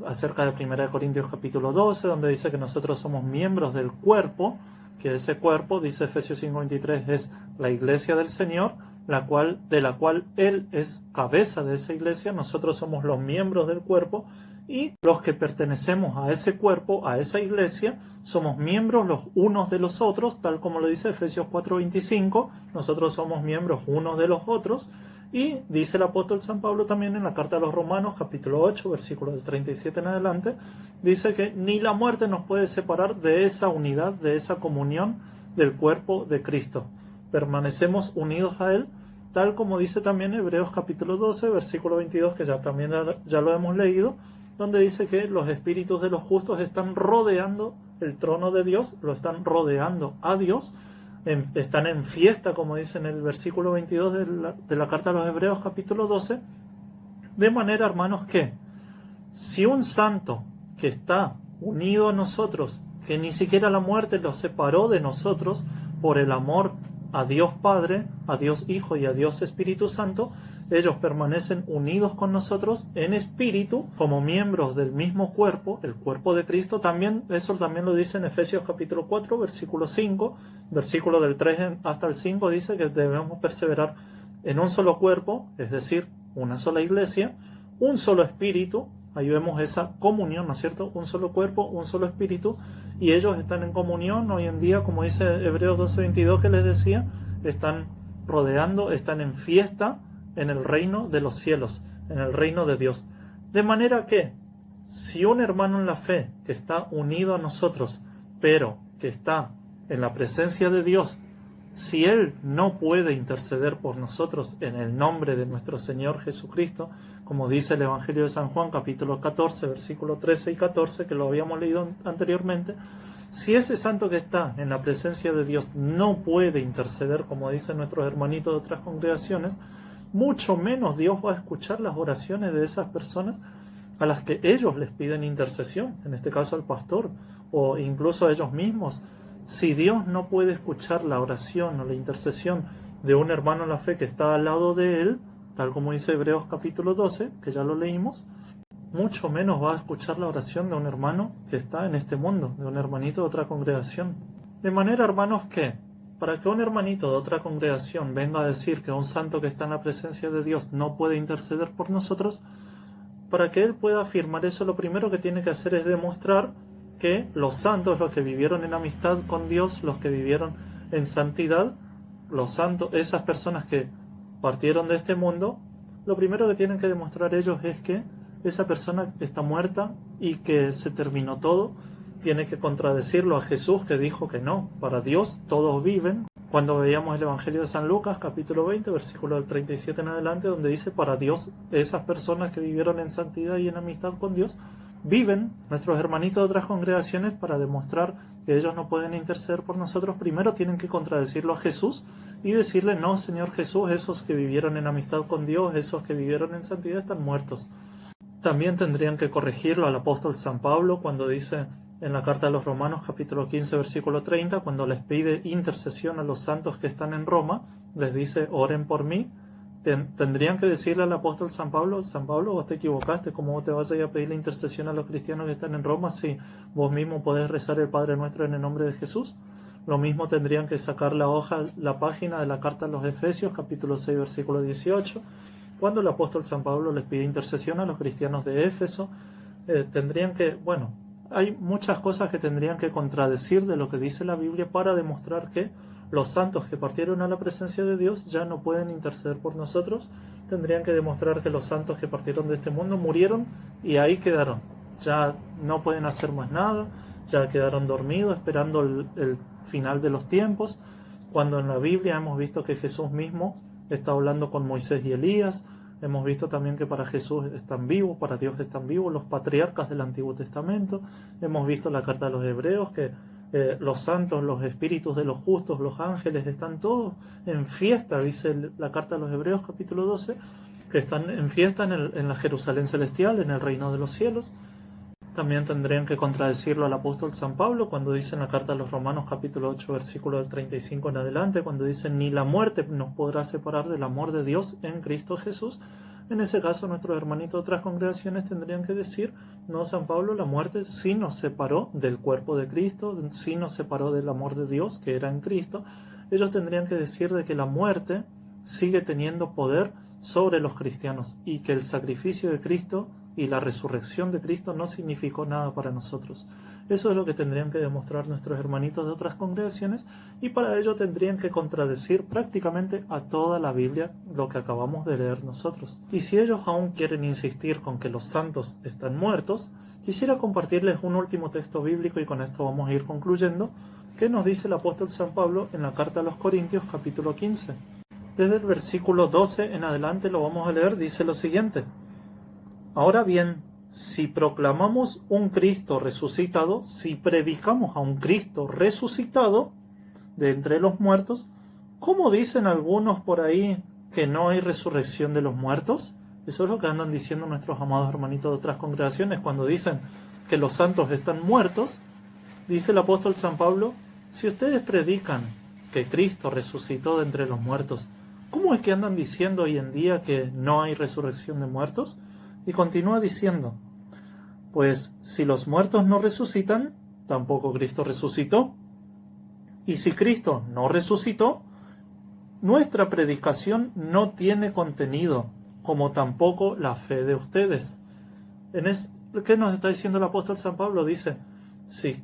acerca de 1 Corintios capítulo 12, donde dice que nosotros somos miembros del cuerpo, que ese cuerpo, dice Efesios 5:23, es la iglesia del Señor, de la cual Él es cabeza de esa iglesia. Nosotros somos los miembros del cuerpo, y los que pertenecemos a ese cuerpo, a esa iglesia, somos miembros los unos de los otros, tal como lo dice Efesios 4:25, nosotros somos miembros unos de los otros. Y dice el apóstol San Pablo también en la carta a los Romanos, capítulo 8, versículo del 37 en adelante, dice que ni la muerte nos puede separar de esa unidad, de esa comunión del cuerpo de Cristo. Permanecemos unidos a Él, tal como dice también Hebreos capítulo 12, versículo 22, que ya lo hemos leído, donde dice que los espíritus de los justos están rodeando el trono de Dios, lo están rodeando a Dios, están en fiesta, como dice en el versículo 22 de la carta a los Hebreos capítulo 12, de manera, hermanos, que si un santo que está unido a nosotros, que ni siquiera la muerte lo separó de nosotros por el amor a Dios Padre, a Dios Hijo y a Dios Espíritu Santo, ellos permanecen unidos con nosotros en espíritu, como miembros del mismo cuerpo, el cuerpo de Cristo. También, eso también lo dice en Efesios capítulo 4, versículo 5, versículo del 3 hasta el 5, dice que debemos perseverar en un solo cuerpo, es decir, una sola iglesia, un solo espíritu. Ahí vemos esa comunión, ¿no es cierto? Un solo cuerpo, un solo espíritu, y ellos están en comunión hoy en día, como dice Hebreos 12:22 que les decía, están rodeando, están en fiesta en el reino de los cielos, en el reino de Dios. De manera que, si un hermano en la fe que está unido a nosotros, pero que está en la presencia de Dios, si él no puede interceder por nosotros en el nombre de nuestro Señor Jesucristo, como dice el Evangelio de San Juan, capítulo 14, versículos 13 y 14, que lo habíamos leído anteriormente, si ese santo que está en la presencia de Dios no puede interceder, como dicen nuestros hermanitos de otras congregaciones, mucho menos Dios va a escuchar las oraciones de esas personas a las que ellos les piden intercesión, en este caso al pastor, o incluso a ellos mismos. Si Dios no puede escuchar la oración o la intercesión de un hermano en la fe que está al lado de él, tal como dice Hebreos capítulo 12, que ya lo leímos, mucho menos va a escuchar la oración de un hermano que está en este mundo, de un hermanito de otra congregación. De manera, hermanos, que para que un hermanito de otra congregación venga a decir que un santo que está en la presencia de Dios no puede interceder por nosotros, para que él pueda afirmar eso, lo primero que tiene que hacer es demostrar que los santos, los que vivieron en amistad con Dios, los que vivieron en santidad, los santos, esas personas que partieron de este mundo, lo primero que tienen que demostrar ellos es que esa persona está muerta y que se terminó todo. Tiene que contradecirlo a Jesús, que dijo que no, para Dios todos viven. Cuando veíamos el Evangelio de San Lucas, capítulo 20, versículo del 37 en adelante, donde dice, para Dios, esas personas que vivieron en santidad y en amistad con Dios, viven. Nuestros hermanitos de otras congregaciones, para demostrar que ellos no pueden interceder por nosotros, primero tienen que contradecirlo a Jesús y decirle, no, Señor Jesús, esos que vivieron en amistad con Dios, esos que vivieron en santidad están muertos. También tendrían que corregirlo al apóstol San Pablo cuando dice en la carta de los Romanos capítulo 15 versículo 30, cuando les pide intercesión a los santos que están en Roma, les dice, oren por mí. Tendrían que decirle al apóstol San Pablo, vos te equivocaste, ¿cómo vos te vas a ir a pedir la intercesión a los cristianos que están en Roma si vos mismo podés rezar el Padre Nuestro en el nombre de Jesús? Lo mismo tendrían que sacar la página de la carta a los Efesios capítulo 6 versículo 18, cuando el apóstol San Pablo les pide intercesión a los cristianos de Éfeso. Hay muchas cosas que tendrían que contradecir de lo que dice la Biblia para demostrar que los santos que partieron a la presencia de Dios ya no pueden interceder por nosotros. Tendrían que demostrar que los santos que partieron de este mundo murieron y ahí quedaron. Ya no pueden hacer más nada, ya quedaron dormidos esperando el final de los tiempos, cuando en la Biblia hemos visto que Jesús mismo está hablando con Moisés y Elías. Hemos visto también que para Jesús están vivos, para Dios están vivos los patriarcas del Antiguo Testamento. Hemos visto la carta de los Hebreos que los santos, los espíritus de los justos, los ángeles, están todos en fiesta, dice la carta de los Hebreos capítulo 12, que están en fiesta en la Jerusalén celestial, en el reino de los cielos. También tendrían que contradecirlo al apóstol San Pablo cuando dice en la carta de los Romanos capítulo 8 versículo del 35 en adelante, cuando dice, ni la muerte nos podrá separar del amor de Dios en Cristo Jesús. En ese caso nuestros hermanitos de otras congregaciones tendrían que decir, no, San Pablo, la muerte sí nos separó del cuerpo de Cristo, sí nos separó del amor de Dios que era en Cristo. Ellos tendrían que decir de que la muerte sigue teniendo poder sobre los cristianos y que el sacrificio de Cristo y la resurrección de Cristo no significó nada para nosotros. Eso es lo que tendrían que demostrar nuestros hermanitos de otras congregaciones, y para ello tendrían que contradecir prácticamente a toda la Biblia lo que acabamos de leer nosotros. Y si ellos aún quieren insistir con que los santos están muertos, quisiera compartirles un último texto bíblico, y con esto vamos a ir concluyendo, que nos dice el apóstol San Pablo en la carta a los Corintios capítulo 15. Desde el versículo 12 en adelante lo vamos a leer. Dice lo siguiente: ahora bien, si proclamamos un Cristo resucitado, si predicamos a un Cristo resucitado de entre los muertos, ¿cómo dicen algunos por ahí que no hay resurrección de los muertos? Eso es lo que andan diciendo nuestros amados hermanitos de otras congregaciones cuando dicen que los santos están muertos. Dice el apóstol San Pablo, si ustedes predican que Cristo resucitó de entre los muertos, ¿cómo es que andan diciendo hoy en día que no hay resurrección de muertos? Y continúa diciendo, pues si los muertos no resucitan, tampoco Cristo resucitó. Y si Cristo no resucitó, nuestra predicación no tiene contenido, como tampoco la fe de ustedes. ¿Qué nos está diciendo el apóstol San Pablo? Dice, si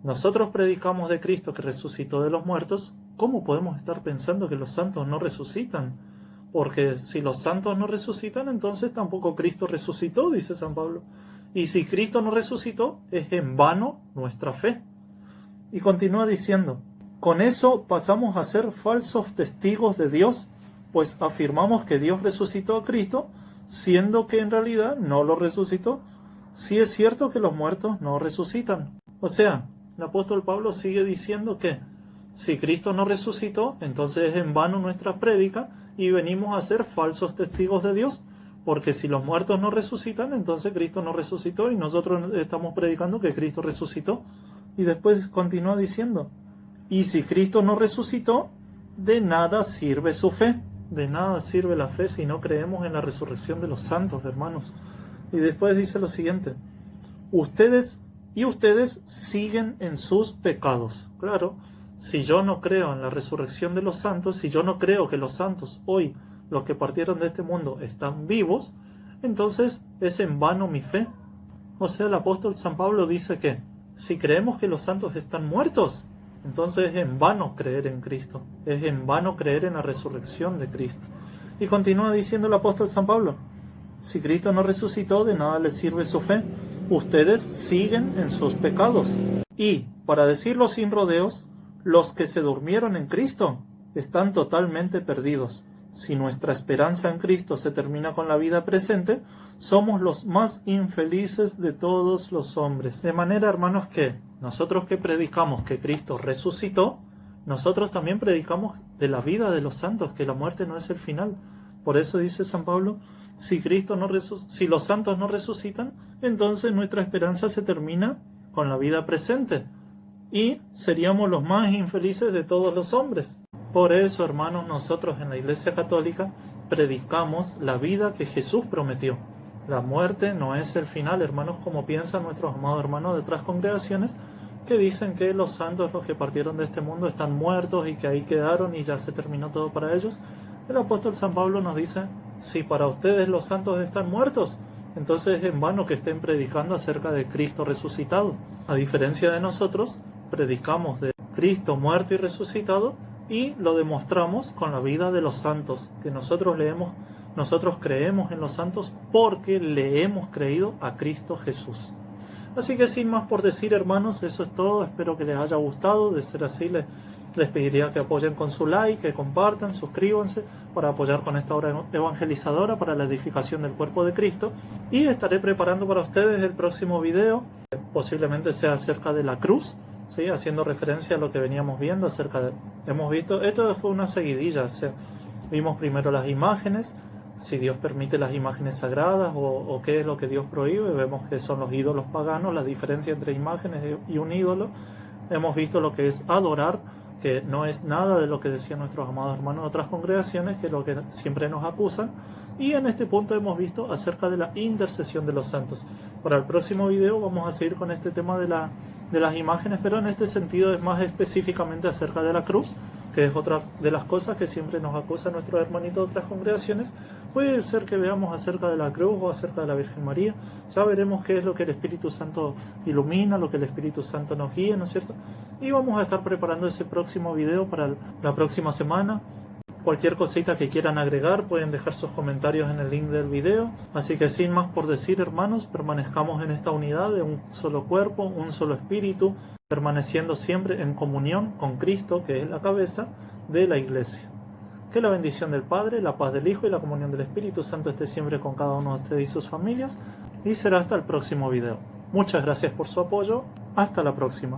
nosotros predicamos de Cristo que resucitó de los muertos, ¿cómo podemos estar pensando que los santos no resucitan? Porque si los santos no resucitan, entonces tampoco Cristo resucitó, dice San Pablo. Y si Cristo no resucitó, es en vano nuestra fe. Y continúa diciendo, con eso pasamos a ser falsos testigos de Dios, pues afirmamos que Dios resucitó a Cristo, siendo que en realidad no lo resucitó. Sí es cierto que los muertos no resucitan. O sea, el apóstol Pablo sigue diciendo que si Cristo no resucitó, entonces es en vano nuestra prédica y venimos a ser falsos testigos de Dios, porque si los muertos no resucitan, entonces Cristo no resucitó y nosotros estamos predicando que Cristo resucitó. Y después continúa diciendo, y si Cristo no resucitó, de nada sirve su fe. De nada sirve la fe si no creemos en la resurrección de los santos, hermanos. Y después dice lo siguiente, ustedes siguen en sus pecados. Claro, si yo no creo en la resurrección de los santos, si yo no creo que los santos hoy, los que partieron de este mundo, están vivos, entonces es en vano mi fe. O sea, el apóstol San Pablo dice que si creemos que los santos están muertos, entonces es en vano creer en Cristo, es en vano creer en la resurrección de Cristo. Y continúa diciendo el apóstol San Pablo, si Cristo no resucitó, de nada les sirve su fe. Ustedes siguen en sus pecados. Y, para decirlo sin rodeos, los que se durmieron en Cristo están totalmente perdidos. Si nuestra esperanza en Cristo se termina con la vida presente, somos los más infelices de todos los hombres. De manera, hermanos, que nosotros que predicamos que Cristo resucitó, nosotros también predicamos de la vida de los santos, que la muerte no es el final. Por eso dice San Pablo, si los santos no resucitan, entonces nuestra esperanza se termina con la vida presente y seríamos los más infelices de todos los hombres. Por eso, hermanos, nosotros en la Iglesia Católica predicamos la vida que Jesús prometió. La muerte no es el final, hermanos, como piensan nuestros amados hermanos de otras congregaciones que dicen que los santos, los que partieron de este mundo, están muertos y que ahí quedaron y ya se terminó todo para ellos. El apóstol San Pablo nos dice, si para ustedes los santos están muertos, entonces es en vano que estén predicando acerca de Cristo resucitado. A diferencia de nosotros, predicamos de Cristo muerto y resucitado y lo demostramos con la vida de los santos, que nosotros creemos en los santos porque le hemos creído a Cristo Jesús. Así que sin más por decir, hermanos, eso es todo. Espero que les haya gustado. De ser así, les pediría que apoyen con su like, que compartan, suscríbanse para apoyar con esta obra evangelizadora para la edificación del cuerpo de Cristo. Y estaré preparando para ustedes el próximo video, que posiblemente sea acerca de la cruz, ¿sí? Haciendo referencia a lo que veníamos viendo hemos visto, esto fue una seguidilla, o sea, vimos primero las imágenes, si Dios permite las imágenes sagradas o qué es lo que Dios prohíbe. Vemos que son los ídolos paganos, la diferencia entre imágenes y un ídolo. Hemos visto lo que es adorar, que no es nada de lo que decían nuestros amados hermanos de otras congregaciones, que es lo que siempre nos acusan. Y en este punto hemos visto acerca de la intercesión de los santos. Para el próximo video vamos a seguir con este tema de las imágenes, pero en este sentido es más específicamente acerca de la cruz, que es otra de las cosas que siempre nos acusan nuestros hermanitos de otras congregaciones. Puede ser que veamos acerca de la cruz o acerca de la Virgen María. Ya veremos qué es lo que el Espíritu Santo ilumina, lo que el Espíritu Santo nos guía, ¿no es cierto? Y vamos a estar preparando ese próximo video para la próxima semana. Cualquier cosita que quieran agregar pueden dejar sus comentarios en el link del video. Así que sin más por decir, hermanos, permanezcamos en esta unidad de un solo cuerpo, un solo espíritu, permaneciendo siempre en comunión con Cristo, que es la cabeza de la Iglesia. Que la bendición del Padre, la paz del Hijo y la comunión del Espíritu Santo esté siempre con cada uno de ustedes y sus familias. Y será hasta el próximo video. Muchas gracias por su apoyo. Hasta la próxima.